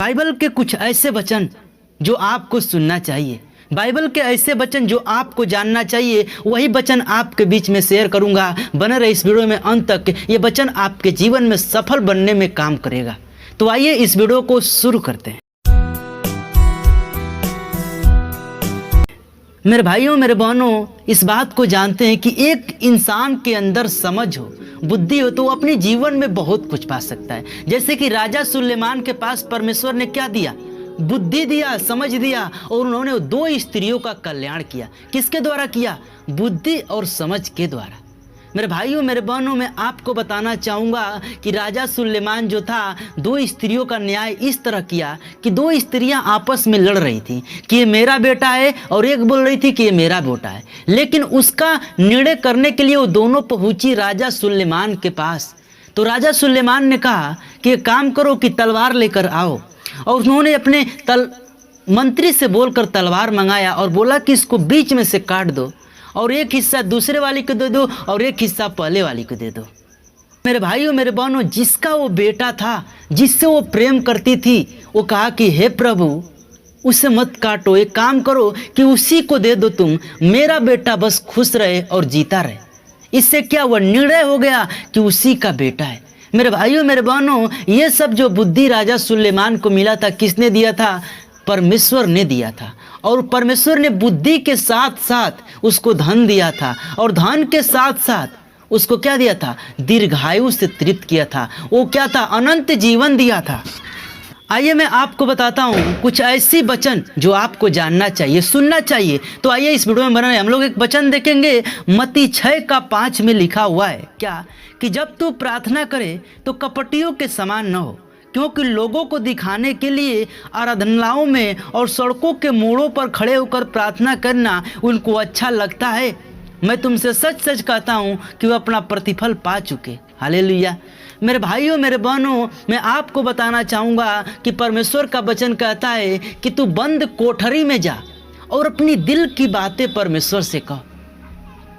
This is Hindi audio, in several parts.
बाइबल के कुछ ऐसे वचन जो आपको सुनना चाहिए, बाइबल के ऐसे वचन जो आपको जानना चाहिए, वही वचन आपके बीच में शेयर करूंगा। बने रहे इस वीडियो में अंत तक, ये वचन आपके जीवन में सफल बनने में काम करेगा। तो आइए इस वीडियो को शुरू करते हैं। मेरे भाइयों मेरे बहनों, इस बात को जानते हैं कि एक इंसान के अंदर समझ हो, बुद्धि हो, तो वो अपने जीवन में बहुत कुछ पा सकता है। जैसे कि राजा सुलेमान के पास परमेश्वर ने क्या दिया? बुद्धि दिया, समझ दिया, और उन्होंने 2 स्त्रियों का कल्याण किया। किसके द्वारा किया? बुद्धि और समझ के द्वारा। मेरे भाइयों मेरे बहनों, मैं आपको बताना चाहूँगा कि राजा सुलेमान जो था, 2 स्त्रियों का न्याय इस तरह किया कि 2 स्त्रियां आपस में लड़ रही थी कि ये मेरा बेटा है, और एक बोल रही थी कि ये मेरा बेटा है। लेकिन उसका निर्णय करने के लिए वो दोनों पहुंची राजा सुलेमान के पास। तो राजा सुलेमान ने कहा कि एक काम करो कि तलवार लेकर आओ, और उन्होंने अपने मंत्री से बोलकर तलवार मंगाया और बोला कि इसको बीच में से काट दो, और एक हिस्सा दूसरे वाली को दे दो और एक हिस्सा पहले वाली को दे दो। मेरे भाइयों मेरे बहनों, जिसका वो बेटा था, जिससे वो प्रेम करती थी, वो कहा कि हे प्रभु, उसे मत काटो, एक काम करो कि उसी को दे दो तुम, मेरा बेटा बस खुश रहे और जीता रहे। इससे क्या हुआ? निर्णय हो गया कि उसी का बेटा है। मेरे भाइयों मेरे बहनों, ये सब जो बुद्धि राजा सुलेमान को मिला था, किसने दिया था? परमेश्वर ने दिया था। और परमेश्वर ने बुद्धि के साथ साथ उसको धन दिया था, और धन के साथ साथ उसको क्या दिया था? दीर्घायु से तृप्त किया था। वो क्या था? अनंत जीवन दिया था। आइए मैं आपको बताता हूँ कुछ ऐसी वचन जो आपको जानना चाहिए, सुनना चाहिए। तो आइए इस वीडियो में बने हम लोग एक वचन देखेंगे। मत्ती 6:5 में लिखा हुआ है क्या? कि जब तू प्रार्थना करे तो कपटियों के समान न हो, क्योंकि लोगों को दिखाने के लिए आराधनालयों में और सड़कों के मोड़ों पर खड़े होकर प्रार्थना करना उनको अच्छा लगता है। मैं तुमसे सच सच कहता हूँ कि वो अपना प्रतिफल पा चुके। हालेलुया। मेरे भाइयों मेरे बहनों, मैं आपको बताना चाहूँगा कि परमेश्वर का वचन कहता है कि तू बंद कोठरी में जा और अपनी दिल की बातें परमेश्वर से कह।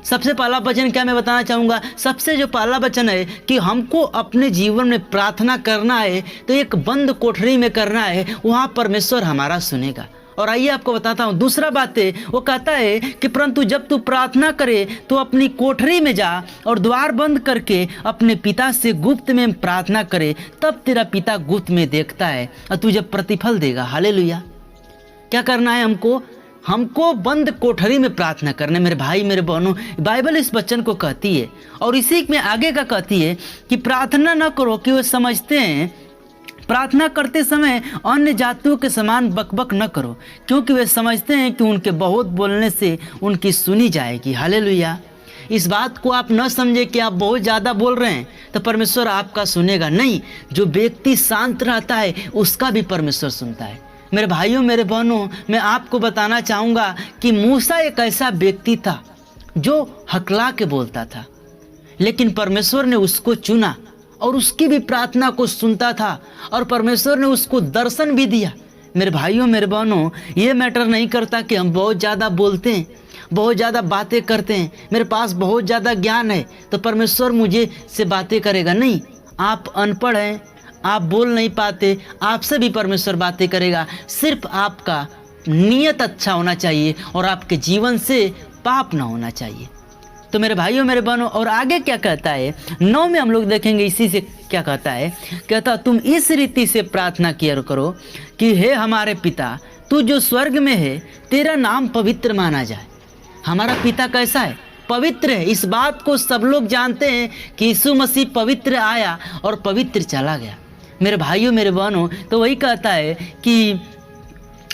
सबसे पहला वचन क्या मैं बताना चाहूँगा? सबसे जो पहला वचन है कि हमको अपने जीवन में प्रार्थना करना है तो एक बंद कोठरी में करना है, वहाँ परमेश्वर हमारा सुनेगा। और आइए आपको बताता हूँ दूसरा बात है, वो कहता है कि परंतु जब तू प्रार्थना करे तो अपनी कोठरी में जा और द्वार बंद करके अपने पिता से गुप्त में प्रार्थना करे, तब तेरा पिता गुप्त में देखता है और तुझे प्रतिफल देगा। हालेलुया। क्या करना है हमको बंद कोठरी में प्रार्थना करना। मेरे भाई मेरे बहनों, बाइबल इस वचन को कहती है, और इसी में आगे का कहती है कि प्रार्थना न करो कि वो समझते हैं, प्रार्थना करते समय अन्य जातियों के समान बकबक न करो, क्योंकि वे समझते हैं कि उनके बहुत बोलने से उनकी सुनी जाएगी। हालेलुया। इस बात को आप न समझे कि आप बहुत ज़्यादा बोल रहे हैं तो परमेश्वर आपका सुनेगा। नहीं, जो व्यक्ति शांत रहता है उसका भी परमेश्वर सुनता है। मेरे भाइयों मेरे बहनों, मैं आपको बताना चाहूँगा कि मूसा एक ऐसा व्यक्ति था जो हकला के बोलता था, लेकिन परमेश्वर ने उसको चुना और उसकी भी प्रार्थना को सुनता था, और परमेश्वर ने उसको दर्शन भी दिया। मेरे भाइयों मेरे बहनों, ये मैटर नहीं करता कि हम बहुत ज़्यादा बोलते हैं, बहुत ज़्यादा बातें करते हैं, मेरे पास बहुत ज़्यादा ज्ञान है तो परमेश्वर मुझे से बातें करेगा। नहीं, आप अनपढ़ हैं, आप बोल नहीं पाते, आपसे भी परमेश्वर बातें करेगा। सिर्फ आपका नियत अच्छा होना चाहिए और आपके जीवन से पाप ना होना चाहिए। तो मेरे भाइयों मेरे बहनों, और आगे क्या कहता है 9 में हम लोग देखेंगे इसी से क्या कहता है। कहता तुम इस रीति से प्रार्थना किया करो कि हे हमारे पिता, तू जो स्वर्ग में है, तेरा नाम पवित्र माना जाए। हमारा पिता कैसा है? पवित्र है। इस बात को सब लोग जानते हैं कि यीशु मसीह पवित्र आया और पवित्र चला गया। मेरे भाइयों मेरे बहनों, तो वही कहता है कि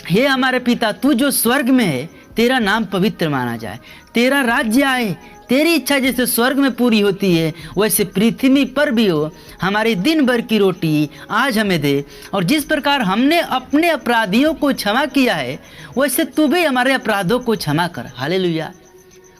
हे हमारे पिता, तू जो स्वर्ग में है, तेरा नाम पवित्र माना जाए, तेरा राज्य आए, तेरी इच्छा जैसे स्वर्ग में पूरी होती है वैसे पृथ्वी पर भी हो। हमारे दिन भर की रोटी आज हमें दे, और जिस प्रकार हमने अपने अपराधियों को क्षमा किया है वैसे तू भी हमारे अपराधों को क्षमा कर। हालेलुया।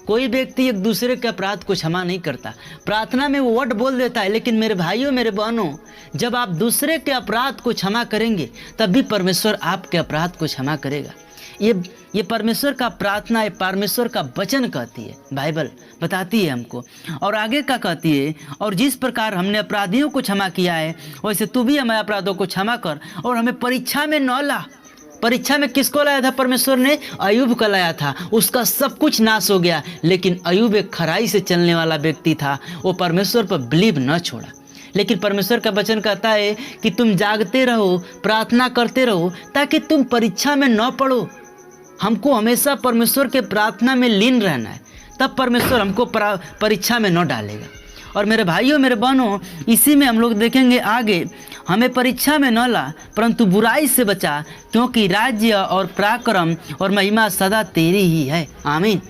कोई व्यक्ति एक दूसरे के अपराध को क्षमा नहीं करता, प्रार्थना में वो वर्ड बोल देता है, लेकिन मेरे भाइयों मेरे बहनों, जब आप दूसरे के अपराध को क्षमा करेंगे तब भी परमेश्वर आपके अपराध को क्षमा करेगा। ये परमेश्वर का प्रार्थना, ये परमेश्वर का वचन कहती है, बाइबल बताती है हमको। और आगे का कहती है, और जिस प्रकार हमने अपराधियों को क्षमा किया है वैसे तू भी हमारे अपराधों को क्षमा कर, और हमें परीक्षा में न ला। परीक्षा में किसको लाया था परमेश्वर ने? अय्यूब को लाया था। उसका सब कुछ नाश हो गया, लेकिन अय्यूब एक खराई से चलने वाला व्यक्ति था, वो परमेश्वर पर बिलीव न छोड़ा। लेकिन परमेश्वर का वचन कहता है कि तुम जागते रहो, प्रार्थना करते रहो, ताकि तुम परीक्षा में न पड़ो। हमको हमेशा परमेश्वर के प्रार्थना में लीन रहना है, तब परमेश्वर हमको परीक्षा में न डालेगा। और मेरे भाइयों, मेरे बहनों, इसी में हम लोग देखेंगे आगे, हमें परीक्षा में न ला परंतु बुराई से बचा, क्योंकि राज्य और पराक्रम और महिमा सदा तेरी ही है। आमीन।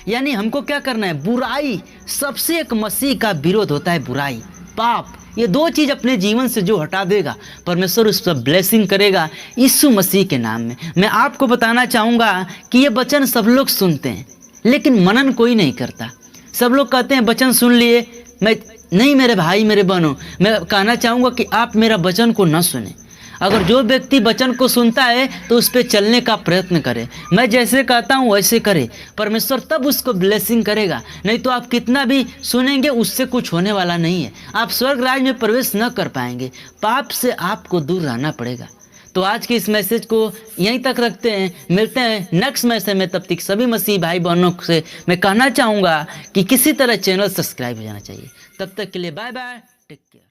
यानी हमको क्या करना है? बुराई, सबसे एक मसीह का विरोध होता है बुराई, पाप। ये दो चीज़ अपने जीवन से जो हटा देगा, परमेश्वर उस पर ब्लेसिंग करेगा यीशु मसीह के नाम में। मैं आपको बताना चाहूँगा कि ये वचन सब लोग सुनते हैं, लेकिन मनन कोई नहीं करता। सब लोग कहते हैं वचन सुन लिए, मैं नहीं। मेरे भाई, मेरे बहनों, मैं कहना चाहूँगा कि आप मेरा वचन को न सुने। अगर जो व्यक्ति वचन को सुनता है तो उस पर चलने का प्रयत्न करे, मैं जैसे कहता हूँ वैसे करे, परमेश्वर तब उसको ब्लेसिंग करेगा। नहीं तो आप कितना भी सुनेंगे उससे कुछ होने वाला नहीं है। आप स्वर्ग राज्य में प्रवेश न कर पाएंगे। पाप से आपको दूर रहना पड़ेगा। तो आज के इस मैसेज को यहीं तक रखते हैं, मिलते हैं नेक्स्ट मैसेज में। तब तक सभी मसीह भाई बहनों से मैं कहना चाहूँगा कि किसी तरह चैनल सब्सक्राइब हो जाना चाहिए। तब तक के लिए बाय बाय, टेक केयर।